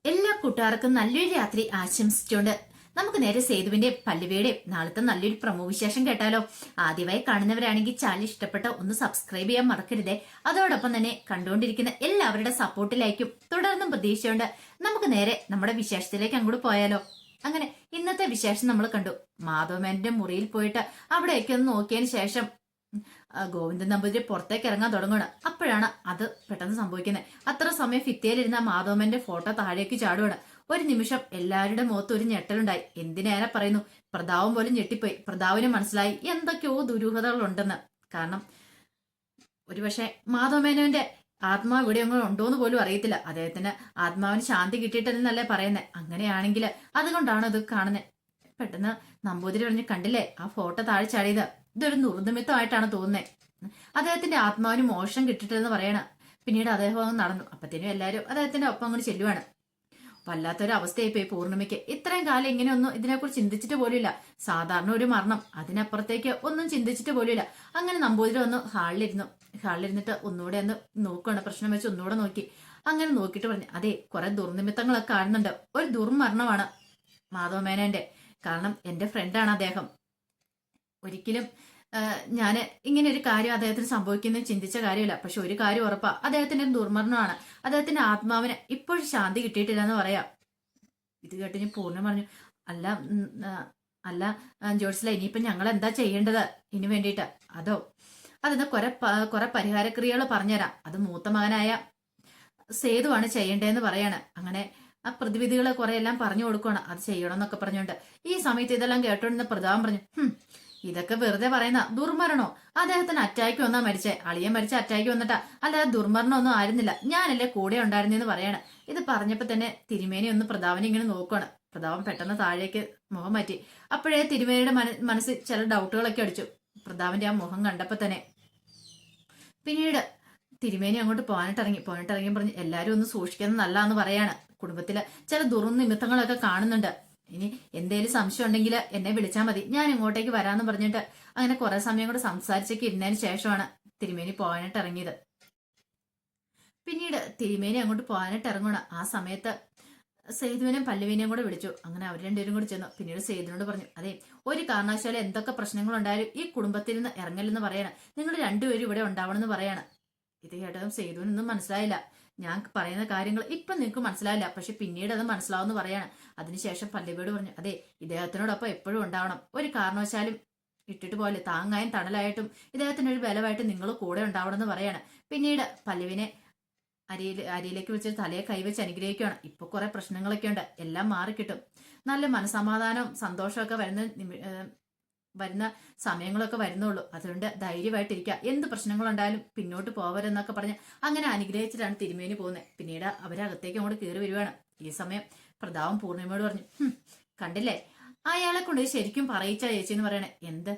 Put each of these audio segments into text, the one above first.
എല്ലാ കൂട്ടുകാർക്കും നല്ലൊരു രാത്രി ആശംസിച്ചുകൊണ്ട് നമുക്ക് നേരെ സേതുവിന്റെ പല്ലുവിയുടെ നാളത്തെ നല്ലൊരു പ്രമോ വിശേഷം കേട്ടാലോ. ആദ്യമായി കാണുന്നവരാണെങ്കിൽ ചാനൽ ഇഷ്ടപ്പെട്ട ഒന്ന് സബ്സ്ക്രൈബ് ചെയ്യാൻ മറക്കരുതേ. അതോടൊപ്പം തന്നെ കണ്ടുകൊണ്ടിരിക്കുന്ന എല്ലാവരുടെ സപ്പോർട്ടിലേക്കും തുടർന്നും പ്രതീക്ഷയുണ്ട്. നമുക്ക് നേരെ നമ്മുടെ വിശേഷത്തിലേക്ക് അങ്ങോട്ട് പോയാലോ. അങ്ങനെ ഇന്നത്തെ വിശേഷം നമ്മൾ കണ്ടു. മാധവമേനന്റെ മുറിയിൽ പോയിട്ട് അവിടെയൊക്കെ ഒന്ന് നോക്കിയതിന് ശേഷം ഗോവിന്ദൻ നമ്പൂതിരി പുറത്തേക്ക് ഇറങ്ങാൻ തുടങ്ങുകയാണ്. അപ്പോഴാണ് അത് പെട്ടെന്ന് സംഭവിക്കുന്നത്. അത്ര സമയം ഭിത്തിയിലിരുന്ന മാധവന്റെ ഫോട്ടോ താഴേക്ക് ചാടുകയാണ്. ഒരു നിമിഷം എല്ലാവരുടെ മുഖത്ത് ഒരു ഞെട്ടലുണ്ടായി. എന്തിനേറെ പറയുന്നു, പ്രതാപം പോലും ഞെട്ടിപ്പോയി. പ്രതാവിന് മനസ്സിലായി എന്തൊക്കെയോ ദുരൂഹതകൾ ഉണ്ടെന്ന്. കാരണം ഒരുപക്ഷെ മാധവമേനോന്റെ ആത്മാവ് ഇവിടെ ഒന്നും ഉണ്ടോന്ന് പോലും അറിയത്തില്ല. അദ്ദേഹത്തിന് ആത്മാവിന് ശാന്തി കിട്ടിയിട്ടെന്നല്ലേ പറയുന്നത്. അങ്ങനെയാണെങ്കിൽ അതുകൊണ്ടാണ് ഇത് കാണുന്നത്. പെട്ടെന്ന് നമ്പൂതിരി പറഞ്ഞ്, കണ്ടില്ലേ ആ ഫോട്ടോ താഴെ ചാടിയത്, ഇതൊരു നിർനിമിത്തമായിട്ടാണ് തോന്നുന്നത്. അദ്ദേഹത്തിന്റെ ആത്മാവിന് മോശം കിട്ടിയിട്ടെന്ന് പറയണം. പിന്നീട് അദ്ദേഹം അങ്ങ് നടന്നു. അപ്പത്തേനും എല്ലാവരും അദ്ദേഹത്തിന്റെ ഒപ്പം അങ്ങോട്ട് ചെല്ലുവാണ്. വല്ലാത്തൊരു അവസ്ഥയായി പോയി പൂർണ്ണിമയ്ക്ക്. ഇത്രയും കാലം ഇങ്ങനെയൊന്നും ഇതിനെക്കുറിച്ച് ചിന്തിച്ചിട്ട് പോലുമില്ല. സാധാരണ ഒരു മരണം, അതിനപ്പുറത്തേക്ക് ഒന്നും ചിന്തിച്ചിട്ട് പോലുമില്ല. അങ്ങനെ നമ്പൂതിരി ഒന്ന് ഹാളിലിരുന്നിട്ട് ഒന്നുകൂടെ ഒന്ന് നോക്കുകയാണ്. പ്രശ്നം വെച്ച് ഒന്നുകൂടെ നോക്കി. അങ്ങനെ നോക്കിയിട്ട് പറഞ്ഞു, അതെ കുറെ ദുർനിമിത്തങ്ങളൊക്കെ കാണുന്നുണ്ട്. ഒരു ദുർമരണമാണ് മാധവമേനോന്റെ. കാരണം എന്റെ ഫ്രണ്ടാണ് അദ്ദേഹം. ഒരിക്കലും ഞാന് ഇങ്ങനെ ഒരു കാര്യം അദ്ദേഹത്തിന് സംഭവിക്കുന്നത് ചിന്തിച്ച കാര്യമില്ല. പക്ഷെ ഒരു കാര്യം ഉറപ്പാ, അദ്ദേഹത്തിന്റെ ദുർമരണമാണ്. അദ്ദേഹത്തിന്റെ ആത്മാവിന് ഇപ്പോഴും ശാന്തി കിട്ടിയിട്ടില്ല എന്ന് പറയാം. ഇത് കേട്ട് ഞാൻ പൂർണ്ണം പറഞ്ഞു, അല്ല അല്ല ജോത്സ്ല, ഇനിയിപ്പം ഞങ്ങൾ എന്താ ചെയ്യേണ്ടത് ഇനി വേണ്ടിയിട്ട്? അതോ അതിന് കുറെ പരിഹാരക്രിയകൾ പറഞ്ഞുതരാം. അത് മൂത്ത മകനായ സേതുവാണ് ചെയ്യേണ്ടതെന്ന് പറയാണ്. അങ്ങനെ ആ പ്രതിവിധികളെ കുറെ എല്ലാം പറഞ്ഞു കൊടുക്കണം. അത് ചെയ്യണമെന്നൊക്കെ പറഞ്ഞുകൊണ്ട് ഈ സമയത്ത് ഇതെല്ലാം കേട്ടോണ്ടിരുന്ന പ്രതാപം പറഞ്ഞു, ഇതൊക്കെ വെറുതെ പറയുന്ന. ദുർമരണോ? അദ്ദേഹത്തിന് അറ്റാക്ക് വന്നാ മരിച്ചേ. അളിയൻ മരിച്ച അറ്റാക്ക് വന്നിട്ടാ, അല്ലാതെ ദുർമരണം ഒന്നും ആയിരുന്നില്ല. ഞാനല്ലേ കൂടെ ഉണ്ടായിരുന്നെന്ന് പറയാണ്. ഇത് പറഞ്ഞപ്പോ തന്നെ തിരുമേനി ഒന്ന് പ്രതാപനെ ഇങ്ങനെ നോക്കുകയാണ്. പ്രതാപം പെട്ടെന്ന് താഴേക്ക് മുഖം മാറ്റി. അപ്പോഴേ തിരുമേനിയുടെ മനസ്സിൽ ചില ഡൗട്ടുകളൊക്കെ അടിച്ചു. പ്രതാപന്റെ ആ മുഖം കണ്ടപ്പോ തന്നെ. പിന്നീട് തിരുമേനി അങ്ങോട്ട് പോകാനിട്ടിറങ്ങി പറഞ്ഞു, എല്ലാരും ഒന്ന് സൂക്ഷിക്കുന്നത് നല്ലതാന്ന് പറയാണ്. കുടുംബത്തില് ചില ദുർനിമിത്തങ്ങളൊക്കെ കാണുന്നുണ്ട്. ഇനി എന്തേലും സംശയം ഉണ്ടെങ്കിൽ എന്നെ വിളിച്ചാൽ മതി, ഞാൻ ഇങ്ങോട്ടേക്ക് വരാന്ന് പറഞ്ഞിട്ട് അങ്ങനെ കുറെ സമയം കൂടെ സംസാരിച്ചൊക്കെ ഇരുന്നതിന് ശേഷമാണ് തിരുമേനി പോകാനായിട്ട് ഇറങ്ങിയത്. പിന്നീട് തിരുമേനി അങ്ങോട്ട് പോകാനായിട്ട് ഇറങ്ങണം. ആ സമയത്ത് സേതുവിനെയും പല്ലുവിനെയും കൂടെ വിളിച്ചു. അങ്ങനെ അവർ രണ്ടുപേരും കൂടെ ചെന്നു. പിന്നീട് സേതുവിനോട് പറഞ്ഞു, അതെ ഒരു കാരണവശാലും എന്തൊക്കെ പ്രശ്നങ്ങളുണ്ടായാലും ഈ കുടുംബത്തിൽ നിന്ന് ഇറങ്ങലെന്ന് പറയണം. നിങ്ങൾ രണ്ടുപേരും ഇവിടെ ഉണ്ടാവണമെന്ന് പറയാണ്. ഇത് കേട്ടതും സേതുവിനൊന്നും മനസ്സിലായില്ല. ഞാൻ പറയുന്ന കാര്യങ്ങൾ ഇപ്പൊ നിങ്ങൾക്ക് മനസ്സിലായില്ല, പക്ഷെ പിന്നീട് അത് മനസ്സിലാവുമെന്ന് പറയാണ്. അതിനുശേഷം പല്ലവിയോട് പറഞ്ഞു, അതെ ഇദ്ദേഹത്തിനോടൊപ്പം എപ്പോഴും ഉണ്ടാവണം. ഒരു കാരണവശാലും ഇട്ടിട്ട് പോലെ താങ്ങായും തണലായിട്ടും ഇദ്ദേഹത്തിന് ഒരു ബലമായിട്ട് നിങ്ങൾ കൂടെ ഉണ്ടാവണം എന്ന് പറയാണ്. പിന്നീട് പല്ലവിനെ അരിയിലേക്ക് വെച്ച് തലയെ കൈവച്ച് അനുഗ്രഹിക്കുകയാണ്. ഇപ്പൊ കുറെ പ്രശ്നങ്ങളൊക്കെ ഉണ്ട്, എല്ലാം മാറിക്കിട്ടും. നല്ല മനസമാധാനവും സന്തോഷമൊക്കെ വരുന്ന സമയങ്ങളൊക്കെ വരുന്നുള്ളൂ. അതുകൊണ്ട് ധൈര്യമായിട്ടിരിക്കുക. എന്ത് പ്രശ്നങ്ങളുണ്ടായാലും പിന്നോട്ട് പോവരെന്നൊക്കെ പറഞ്ഞ് അങ്ങനെ അനുഗ്രഹിച്ചിട്ടാണ് തിരുമേനി പോകുന്നത്. പിന്നീട് അവരകത്തേക്ക് അങ്ങോട്ട് കയറി വരുവാണ്. ഈ സമയം പ്രതാപം പൂർണ്ണിമയോട് പറഞ്ഞു, കണ്ടില്ലേ അയാളെ കൊണ്ട് ശരിക്കും പറയിച്ച ചേച്ചി എന്ന് പറയണേ. എന്ത്?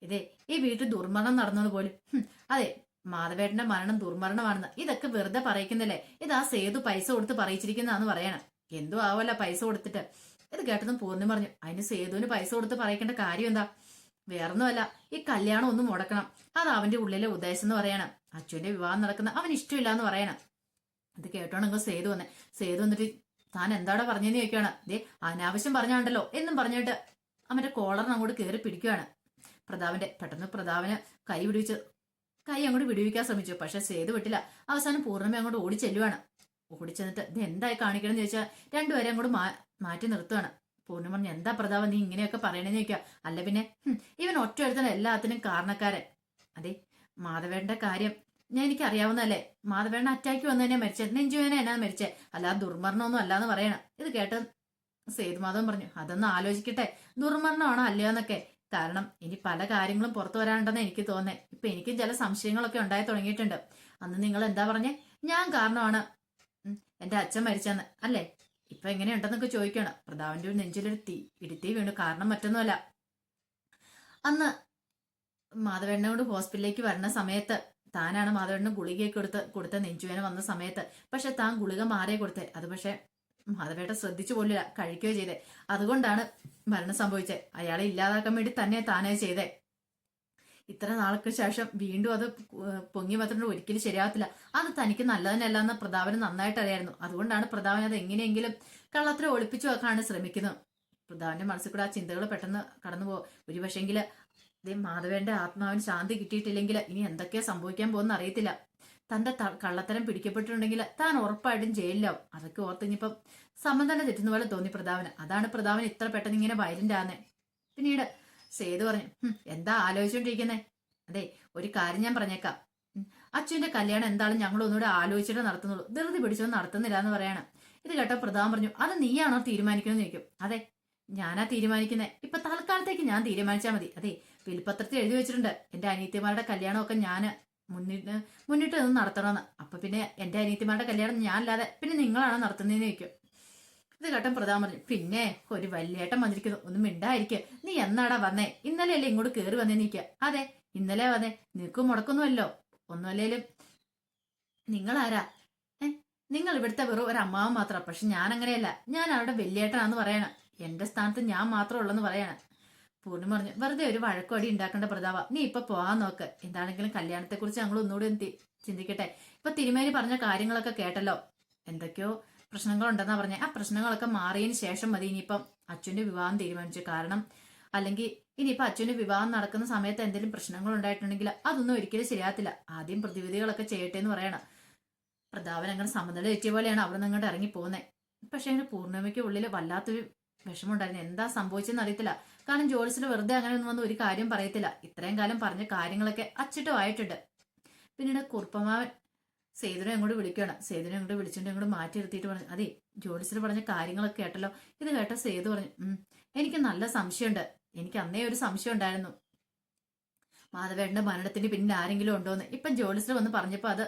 ഇതേ ഈ വീട്ടിൽ ദുർമരണം നടന്നത് പോലും. അതെ മാധവേട്ടന്റെ മരണം ദുർമരണമാണെന്ന് ഇതൊക്കെ വെറുതെ പറയിക്കുന്നില്ലേ? ഇത് ആ സേതു പൈസ കൊടുത്ത് പറയിച്ചിരിക്കുന്നതാന്ന് പറയണം. എന്തോ ആവല്ല പൈസ കൊടുത്തിട്ട്. ഇത് കേട്ടതും പൂർണ്ണിമ പറഞ്ഞു, അതിന് സേതുവിന് പൈസ കൊടുത്ത് പറയിക്കേണ്ട കാര്യം എന്താ? വേറൊന്നുമല്ല, ഈ കല്യാണം ഒന്ന് മുടക്കണം. അത് അവന്റെ ഉള്ളിലെ ഉദ്ദേശം എന്ന് പറയണം. അച്ഛന്റെ വിവാഹം നടക്കുന്ന അവന് ഇഷ്ടമില്ല എന്ന് പറയണം. ഇത് കേട്ടോണെങ്കിൽ സേതു വന്നിട്ട് താൻ എന്താടാ പറഞ്ഞെന്ന് ചോദിക്കുകയാണ്. ദേ അനാവശ്യം പറഞ്ഞാണ്ടല്ലോ എന്നും പറഞ്ഞിട്ട് അവന്റെ കോളറിന് അങ്ങോട്ട് കയറി പിടിക്കുകയാണ് പെട്ടെന്ന് പ്രതാപന് കൈ അങ്ങോട്ട് വിടുവിക്കാൻ ശ്രമിച്ചു. പക്ഷെ സേതു വിട്ടില്ല. അവസാനം പൂർണ്ണിമ അങ്ങോട്ട് ഓടിച്ചെല്ലുവാണ്. ഓടിച്ചെന്നിട്ട് ഇത് എന്തായി കാണിക്കണം എന്ന് ചോദിച്ചാൽ രണ്ടുപേരെ അങ്ങോട്ട് മാറ്റി നിർത്തുകയാണ്. പൂർണ്ണിമ പറഞ്ഞു, എന്താ പ്രതാപം നീ ഇങ്ങനെയൊക്കെ പറയണെന്ന് ചോദിക്കുക. അല്ല പിന്നെ ഇവൻ ഒറ്റ ഒരുത്തന എല്ലാത്തിനും കാരണക്കാരൻ. അതെ മാധവേട്ടന്റെ കാര്യം എനിക്ക് അറിയാവുന്നതല്ലേ. മാധവേട്ടൻ അറ്റാക്ക് വന്നു തന്നെ മരിച്ചത്, നെഞ്ചുവേന എന്നാ മരിച്ചേ, അല്ലാതെ ദുർമരണമൊന്നും അല്ലാന്ന് പറയണം. ഇത് കേട്ട് സേതുമാധവൻ പറഞ്ഞു, അതൊന്ന് ആലോചിക്കട്ടെ ദുർമരണമാണോ അല്ലയോ എന്നൊക്കെ. കാരണം ഇനി പല കാര്യങ്ങളും പുറത്തു വരാനുണ്ടെന്ന് എനിക്ക് തോന്നേ. ഇപ്പൊ എനിക്കും ചില സംശയങ്ങളൊക്കെ ഉണ്ടായി തുടങ്ങിയിട്ടുണ്ട്. അന്ന് നിങ്ങൾ എന്താ പറഞ്ഞേ? ഞാൻ കാരണമാണ് എന്റെ അച്ഛൻ മരിച്ചെന്ന് അല്ലേ? ഇപ്പൊ എങ്ങനെയുണ്ടെന്നൊക്കെ ചോദിക്കണം. പ്രതാപന്റെ ഒരു നെഞ്ചിലൊരു ഇടുത്തി വീണു. കാരണം മറ്റൊന്നുമല്ല, അന്ന് മാധവേണ്ണനോട് ഹോസ്പിറ്റലിലേക്ക് വരുന്ന സമയത്ത് താനാണ് മാധവേണ്ണന് ഗുളികയൊക്കെ കൊടുത്ത നെഞ്ചുവേന വന്ന സമയത്ത്. പക്ഷെ താൻ ഗുളിക മാറിയേ കൊടുത്തേ. അത് പക്ഷെ മാധവേട്ട ശ്രദ്ധിച്ചു പോലില്ല, കഴിക്കുകയോ ചെയ്തേ. അതുകൊണ്ടാണ് മരണം സംഭവിച്ചത്. അയാളെ ഇല്ലാതാക്കാൻ വേണ്ടി തന്നെ താനേ ചെയ്തേ. ഇത്ര നാൾക്ക് ശേഷം വീണ്ടും അത് പൊങ്ങി വന്നിട്ട് ഒരിക്കലും ശരിയാകത്തില്ല. അത് തനിക്ക് നല്ലതിനല്ല എന്ന് പ്രതാപന് നന്നായിട്ട് അറിയായിരുന്നു. അതുകൊണ്ടാണ് പ്രതാപൻ അത് എങ്ങനെയെങ്കിലും കള്ളത്തിൽ ഒളിപ്പിച്ചു വെക്കാനാണ് ശ്രമിക്കുന്നത്. പ്രതാപന്റെ മനസ്സിൽ കൂടെ ആ ചിന്തകൾ പെട്ടെന്ന് കടന്നു പോകും. ഒരു പക്ഷെങ്കില് മാധവന്റെ ആത്മാവിന് ശാന്തി കിട്ടിയിട്ടില്ലെങ്കിൽ ഇനി എന്തൊക്കെയാ സംഭവിക്കാൻ പോകുന്ന അറിയത്തില്ല. തന്റെ കള്ളത്തരം പിടിക്കപ്പെട്ടിട്ടുണ്ടെങ്കിൽ താൻ ഉറപ്പായിട്ടും ജയിലിലാവും. അതൊക്കെ ഓർത്ത് ഇനിയിപ്പം സമം തന്നെ തെറ്റുന്ന പോലെ തോന്നി പ്രതാപന്. അതാണ് പ്രതാപൻ ഇത്ര പെട്ടെന്ന് ഇങ്ങനെ വയലന്റ് ആകുന്നത്. പിന്നീട് സേതു പറഞ്ഞു, എന്താ ആലോചിച്ചോണ്ടിരിക്കുന്നേ? അതെ, ഒരു കാര്യം ഞാൻ പറഞ്ഞേക്കാം. അച്ഛന്റെ കല്യാണം എന്താളും ഞങ്ങൾ ഒന്നുകൂടെ ആലോചിച്ചിട്ട് നടത്തുന്നുള്ളൂ, ധൃതി പിടിച്ചൊന്നും നടത്തുന്നില്ല എന്ന് പറയാണ്. ഇത് കേട്ടോ പ്രതാപൻ പറഞ്ഞു, അത് നീയാണോ തീരുമാനിക്കണമെന്ന് ചോദിക്കും. അതെ, ഞാനാ തീരുമാനിക്കുന്നത്. ഇപ്പൊ തൽക്കാലത്തേക്ക് ഞാൻ തീരുമാനിച്ചാൽ മതി. അതെ, വിൽപത്രത്തിൽ എഴുതി വെച്ചിട്ടുണ്ട് എന്റെ അനിയത്തിമാരുടെ കല്യാണമൊക്കെ ഞാൻ മുന്നിട്ട് നിന്ന് നടത്തണമെന്ന്. അപ്പൊ പിന്നെ എന്റെ അനിയത്തിമാരുടെ കല്യാണം ഞാനല്ലാതെ പിന്നെ നിങ്ങളാണോ നടത്തുന്നതെന്ന് ചോദിക്കും. ഇത് കേട്ടൻ പ്രധാൻ പറഞ്ഞു, പിന്നെ ഒരു വലിയേട്ടൻ വന്നിരിക്കുന്നു, ഒന്നും മിണ്ടായിരിക്കുക. നീ എന്നാടാ വന്നേ? ഇന്നലെ അല്ലേ ഇങ്ങോട്ട് കയറി വന്നേ നിൽക്കുക? അതെ, ഇന്നലെ വന്നേ. നിനക്കും മുടക്കൊന്നുമല്ലോ. ഒന്നുമല്ലേലും നിങ്ങളാരാ? നിങ്ങൾ ഇവിടുത്തെ വെറും ഒരു അമ്മാവൻ മാത്രം. പക്ഷെ ഞാൻ അങ്ങനെയല്ല, ഞാൻ അവരുടെ വലിയേട്ടനാന്ന് പറയണ. എന്റെ സ്ഥാനത്ത് ഞാൻ മാത്രമേ ഉള്ളെന്ന് പറയണ. പൂർണ്ണിമ പറഞ്ഞു, വെറുതെ ഒരു വഴക്കോടി ഉണ്ടാക്കേണ്ട പ്രതാപ, നീ ഇപ്പൊ പോകാൻ നോക്ക്. എന്താണെങ്കിലും കല്യാണത്തെ കുറിച്ച് ഞങ്ങൾ ഒന്നുകൂടി ചിന്തിക്കട്ടെ. ഇപ്പൊ തിരുമേനി പറഞ്ഞ കാര്യങ്ങളൊക്കെ കേട്ടല്ലോ, എന്തൊക്കെയോ പ്രശ്നങ്ങളുണ്ടെന്നാ പറഞ്ഞേ. ആ പ്രശ്നങ്ങളൊക്കെ മാറിയതിന് ശേഷം മതി ഇനിയിപ്പം അച്ഛന്റെ വിവാഹം തീരുമാനിച്ചു. കാരണം അല്ലെങ്കിൽ ഇനിയിപ്പൊ അച്ഛന്റെ വിവാഹം നടക്കുന്ന സമയത്ത് എന്തെങ്കിലും പ്രശ്നങ്ങൾ ഉണ്ടായിട്ടുണ്ടെങ്കിൽ അതൊന്നും ഒരിക്കലും ശരിയാകത്തില്ല. ആദ്യം പ്രതിവിധികളൊക്കെ ചെയ്യട്ടെ എന്ന് പറയണം. പ്രതാപൻ അങ്ങനെ സമനില തെറ്റിയ പോലെയാണ് അവിടെ നിന്ന് അങ്ങോട്ട് ഇറങ്ങി പോകുന്നത്. പക്ഷെ അങ്ങനെ പൂർണ്ണിമയ്ക്ക് ഉള്ളിൽ വല്ലാത്തൊരു വിഷമമുണ്ടായിരുന്നു. എന്താ സംഭവിച്ചെന്ന് അറിയത്തില്ല. കാരണം ജോലിസിൽ വെറുതെ അങ്ങനെ ഒന്നും വന്ന് ഒരു കാര്യം പറയത്തില്ല. ഇത്രയും കാലം പറഞ്ഞ കാര്യങ്ങളൊക്കെ അച്ചിട്ടും ആയിട്ടുണ്ട്. പിന്നീട് കുറുപ്പമാവൻ സേതുനെ അങ്ങോട്ട് വിളിക്കണം. സേതുനെ അങ്ങോട്ട് വിളിച്ചിട്ട് അങ്ങോട്ട് മാറ്റി നിർത്തിയിട്ട് പറഞ്ഞു, അതെ ജോലിസിൽ പറഞ്ഞ കാര്യങ്ങളൊക്കെ കേട്ടല്ലോ. ഇത് കേട്ട സേതു പറഞ്ഞു, എനിക്ക് നല്ല സംശയമുണ്ട്. എനിക്ക് അന്നേ ഒരു സംശയം ഉണ്ടായിരുന്നു, മാധവേട്ടന്റെ മരണത്തിന് പിന്നിൽ ആരെങ്കിലും ഉണ്ടോന്ന്. ഇപ്പം ജോലിസിൽ വന്ന് പറഞ്ഞപ്പോ അത്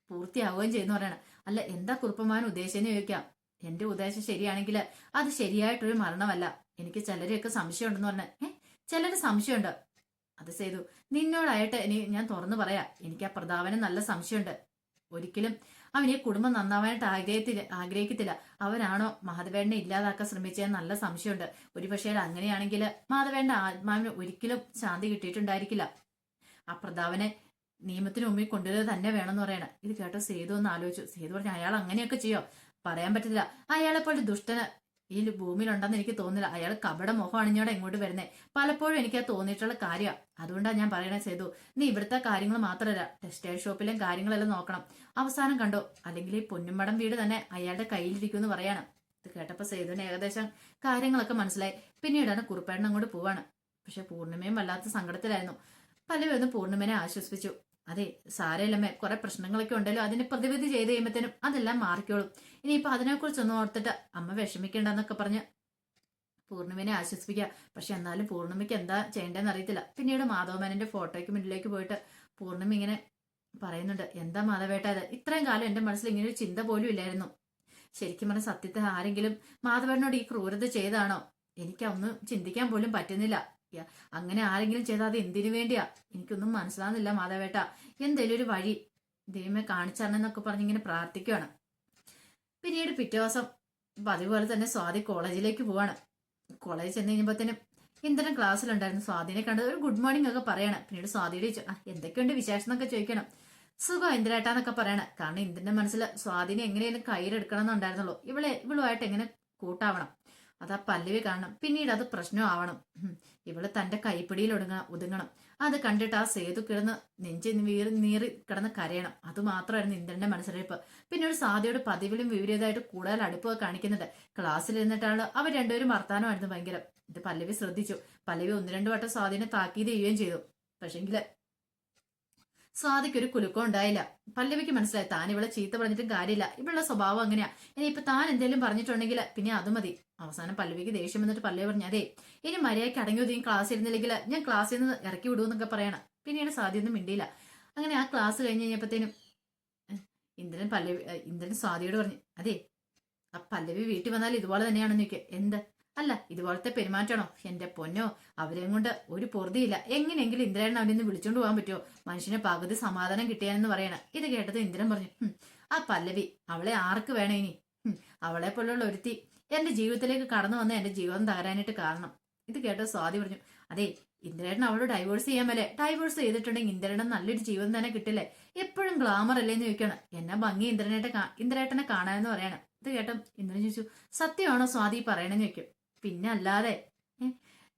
പൂർത്തിയാവുകയും ചെയ്യുന്നു പറയണം. അല്ല, എന്താ കുറുപ്പമാവൻ ഉദ്ദേശിച്ചെന്ന് ചോദിക്കാം. എന്റെ ഉദ്ദേശം ശരിയാണെങ്കിൽ അത് ശരിയായിട്ടൊരു മരണമല്ല. എനിക്ക് സംശയം ഉണ്ടെന്ന് പറഞ്ഞ ചിലര് സംശയമുണ്ട്. അത് ചെയ്തു നിന്നോടായിട്ട് ഞാൻ തുറന്നു പറയാ, എനിക്ക് ആ പ്രതാപന് നല്ല സംശയമുണ്ട്. ഒരിക്കലും അവൻ ഈ കുടുംബം നന്നാവാനായിട്ട് ആഗ്രഹിക്കത്തില്ല. അവനാണോ മാധവേണ്ണെ ഇല്ലാതാക്കാൻ ശ്രമിച്ചതെന്ന് നല്ല സംശയമുണ്ട്. ഒരുപക്ഷേ അങ്ങനെയാണെങ്കിൽ മാധവേണ്ണന്റെ ആത്മാവിന് ഒരിക്കലും ശാന്തി കിട്ടിയിട്ടുണ്ടായിരിക്കില്ല. ആ പ്രതാപനെ നിയമത്തിന് മുമ്പിൽ കൊണ്ടുവരിക തന്നെ വേണമെന്ന് പറയണം. ഇത് കേട്ടോ സേതു ഒന്ന് ആലോചിച്ചു. സേതു പറഞ്ഞു, അയാൾ അങ്ങനെയൊക്കെ ചെയ്യോ? പറയാൻ പറ്റില്ല. അയാളെ പോലെ ദുഷ്ടന് ഈ ഭൂമിയിലുണ്ടെന്ന് എനിക്ക് തോന്നില്ല. അയാൾ കപട മുഖം അണിഞ്ഞോടെ ഇങ്ങോട്ട് വരുന്നേ. പലപ്പോഴും എനിക്ക് തോന്നിയിട്ടുള്ള കാര്യമാണ്. അതുകൊണ്ടാണ് ഞാൻ പറയണേ സേതു, നീ ഇവിടുത്തെ കാര്യങ്ങൾ മാത്രമല്ല ടെക്സ്റ്റൈൽ ഷോപ്പിലെയും കാര്യങ്ങളെല്ലാം നോക്കണം. അവസാനം കണ്ടോ, അല്ലെങ്കിൽ ഈ പൊന്നുമടം വീട് തന്നെ അയാളുടെ കയ്യിലിരിക്കും എന്ന് പറയാണ്. ഇത് കേട്ടപ്പോ സേതുവിന് ഏകദേശം കാര്യങ്ങളൊക്കെ മനസ്സിലായി. പിന്നീടാണ് കുറുപ്പേട്ടൻ അങ്ങോട്ട് പോവാണ്. പക്ഷെ പൂർണ്ണിമയും വല്ലാത്ത സങ്കടത്തിലായിരുന്നു. പലരും ഒന്ന് പൂർണ്ണിമനെ ആശ്വസിപ്പിച്ചു. അതെ, സാരമില്ലമ്മേ, കുറെ പ്രശ്നങ്ങളൊക്കെ ഉണ്ടല്ലോ, അതിന് പ്രതിവിധി ചെയ്ത് കഴിയുമ്പത്തേനും അതെല്ലാം മാറിക്കോളും. ഇനിയിപ്പൊ അതിനെക്കുറിച്ചൊന്നും ഓർത്തിട്ട് അമ്മ വിഷമിക്കണ്ടെന്നൊക്കെ പറഞ്ഞ് പൂർണ്ണിമനെ ആശ്വസിപ്പിക്കുക. പക്ഷെ എന്നാലും പൂർണ്ണിമയ്ക്ക് എന്താ ചെയ്യേണ്ടതെന്ന് അറിയത്തില്ല. പിന്നീട് മാധവമേനന്റെ ഫോട്ടോയ്ക്ക് മുന്നിലേക്ക് പോയിട്ട് പൂർണ്ണിമ ഇങ്ങനെ പറയുന്നുണ്ട്, എന്താ മാധവേട്ട ഇത്? ഇത്രയും കാലം എന്റെ മനസ്സിൽ ഇങ്ങനെ ഒരു ചിന്ത പോലും ഇല്ലായിരുന്നു. ശരിക്കും പറഞ്ഞ സത്യത്തെ ആരെങ്കിലും മാധവേട്ടനോട് ഈ ക്രൂരത ചെയ്താണോ? എനിക്കൊന്നും ചിന്തിക്കാൻ പോലും പറ്റുന്നില്ല. അങ്ങനെ ആരെങ്കിലും ചെയ്താൽ അത് എന്തിനു വേണ്ടിയാ? എനിക്കൊന്നും മനസ്സിലാകുന്നില്ല മാധവേട്ട. എന്തേലും ഒരു വഴി ദൈവമേ കാണിച്ചറിഞ്ഞെന്നൊക്കെ പറഞ്ഞിങ്ങനെ പ്രാർത്ഥിക്കുകയാണ്. പിന്നീട് പിറ്റേ ദിവസം അതുപോലെ തന്നെ സ്വാതി കോളേജിലേക്ക് പോവാണ്. കോളേജിൽ ചെന്ന് കഴിഞ്ഞപ്പോഴത്തേനും ഇന്ദ്രൻ ക്ലാസ്സിലുണ്ടായിരുന്നു. സ്വാതിനെ കണ്ടത് ഒരു ഗുഡ് മോർണിംഗ് ഒക്കെ പറയണം. പിന്നീട് സ്വാതിയുടെ എന്തൊക്കെയുണ്ട് വിശേഷം എന്നൊക്കെ ചോദിക്കണം. സുഖം ഇന്ദ്രേട്ടാന്നൊക്കെ പറയണം. കാരണം ഇന്ദ്രന്റെ മനസ്സിൽ സ്വാതിനെ എങ്ങനെയും കയ്യിലെടുക്കണം എന്നുണ്ടായിരുന്നുള്ളൂ. ഇവളുമായിട്ട് എങ്ങനെ കൂട്ടാവണം, അതാ പല്ലവി കാണണം. പിന്നീട് അത് പ്രശ്നമാവണം. ഇവള് തന്റെ കൈപ്പിടിയിൽ ഒതുങ്ങണം. അത് കണ്ടിട്ട് ആ സേതു കിടന്ന് നീറി കിടന്ന് കരയണം. അത് മാത്രമായിരുന്നു ഇന്ദ്രന്റെ മനസ്സിലിരിപ്പ്. പിന്നീട് സാധ്യയുടെ പതിവിലും വിപരീതമായിട്ട് കൂടുതൽ അടുപ്പൊക്കെ കാണിക്കുന്നുണ്ട്. ക്ലാസ്സിൽ ഇരുന്നിട്ടാണ് അവർ രണ്ടുപേരും വർത്താനമായിരുന്നു ഭയങ്കര. ഇത് പല്ലവി ശ്രദ്ധിച്ചു. പല്ലവി 1-2 വട്ടം സ്വാധീനെ താക്കീത് ചെയ്യുകയും ചെയ്തു. പക്ഷെങ്കില് സ്വാതിക്ക് ഒരു കുലുക്കം ഉണ്ടായില്ല. പല്ലവിക്ക് മനസ്സിലായി താൻ ഇവളെ ചീത്ത പറഞ്ഞിട്ടും കാര്യമില്ല, ഇവളുടെ സ്വഭാവം അങ്ങനെയാ. ഇനിയിപ്പൊ താൻ എന്തെങ്കിലും പറഞ്ഞിട്ടുണ്ടെങ്കിൽ പിന്നെ അത് മതി. അവസാനം പല്ലവിക്ക് ദേഷ്യം വന്നിട്ട് പല്ലവി പറഞ്ഞു, അതെ ഇനി മര്യാദയ്ക്ക് അടങ്ങി ഒതുങ്ങി ക്ലാസ് ഇരുന്നില്ലെങ്കിൽ ഞാൻ ക്ലാസ്സിൽ നിന്ന് ഇറക്കി വിടുമെന്നൊക്കെ പറയണം. പിന്നീട് സ്വാതിയൊന്നും മിണ്ടിയില്ല. അങ്ങനെ ആ ക്ലാസ് കഴിഞ്ഞ് കഴിഞ്ഞപ്പോഴത്തേനും ഇന്ദ്രൻ സ്വാതിയോട് പറഞ്ഞു, അതെ ആ പല്ലവി വീട്ടിൽ വന്നാൽ ഇതുപോലെ തന്നെയാണെന്ന് ചോദിക്കുക. എന്ത്? അല്ല ഇതുപോലത്തെ പെരുമാറ്റമാണോ? എന്റെ പൊന്നോ, അവരെയും കൊണ്ട് ഒരു പൊറുതിയില്ല. എങ്ങനെയെങ്കിലും ഇന്ദ്രൻ അവനെ നിന്ന് വിളിച്ചോണ്ട് പോകാൻ പറ്റുമോ? മനുഷ്യന് പകുതി സമാധാനം കിട്ടിയാന്ന് പറയണം. ഇത് കേട്ടത് ഇന്ദ്രൻ പറഞ്ഞു, ആ പല്ലവി അവളെ ആർക്ക് വേണം ഇനി? അവളെ പോലുള്ള ഒരുത്തി എന്റെ ജീവിതത്തിലേക്ക് കടന്നു വന്ന എന്റെ ജീവിതം തകരാനായിട്ട് കാരണം. ഇത് കേട്ട സ്വാതി പറഞ്ഞു, അതെ ഇന്ദ്രേട്ടൻ അവളോട് ഡൈവോഴ്സ് ചെയ്യാൻ മേലെ, ഡൈവോഴ്സ് ചെയ്തിട്ടുണ്ടെങ്കിൽ ഇന്ദ്രേട്ടൻ നല്ലൊരു ജീവിതം തന്നെ കിട്ടില്ലേ, എപ്പോഴും ഗ്ലാമർ അല്ലേന്ന് ചോദിക്കണം. എന്നാ ഭംഗി ഇന്ദ്രേട്ടനെ കാണാനെന്ന് പറയണം. ഇത് കേട്ടോ ഇന്ദ്രൻ ചോദിച്ചു, സത്യമാണോ സ്വാതി പറയണെന്ന് ചോദിക്കും. പിന്നെ അല്ലാതെ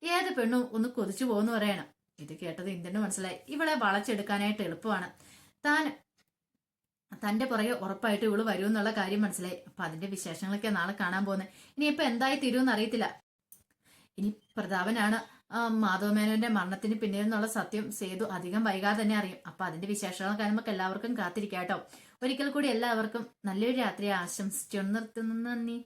ഏത് പെണ്ണും ഒന്ന് കൊതിച്ചു പോകുന്നു പറയണം. ഇത് കേട്ടത് ഇന്ദ്രന് മനസ്സിലായി, ഇവളെ വളച്ചെടുക്കാനായിട്ട് എളുപ്പമാണ്, തന്റെ പുറകെ ഉറപ്പായിട്ട് ഇവള് വരുമെന്നുള്ള കാര്യം മനസ്സിലായി. അപ്പൊ അതിന്റെ വിശേഷങ്ങളൊക്കെ നാളെ കാണാൻ പോകുന്നത്. ഇനിയിപ്പൊ എന്തായി തീരുമെന്ന് അറിയത്തില്ല. ഇനി പ്രതാപനാണ് മാധവമേനോന്റെ മരണത്തിന് പിന്നിൽ നിന്നുള്ള സത്യം സേതു അധികം വൈകാതെ തന്നെ അറിയും. അപ്പൊ അതിന്റെ വിശേഷങ്ങൾ കാണുമ്പോൾ എല്ലാവർക്കും കാത്തിരിക്കാം കേട്ടോ. ഒരിക്കൽ കൂടി എല്ലാവർക്കും നല്ലൊരു രാത്രി ആശംസിച്ചു നിർത്തുന്നു. നന്ദി.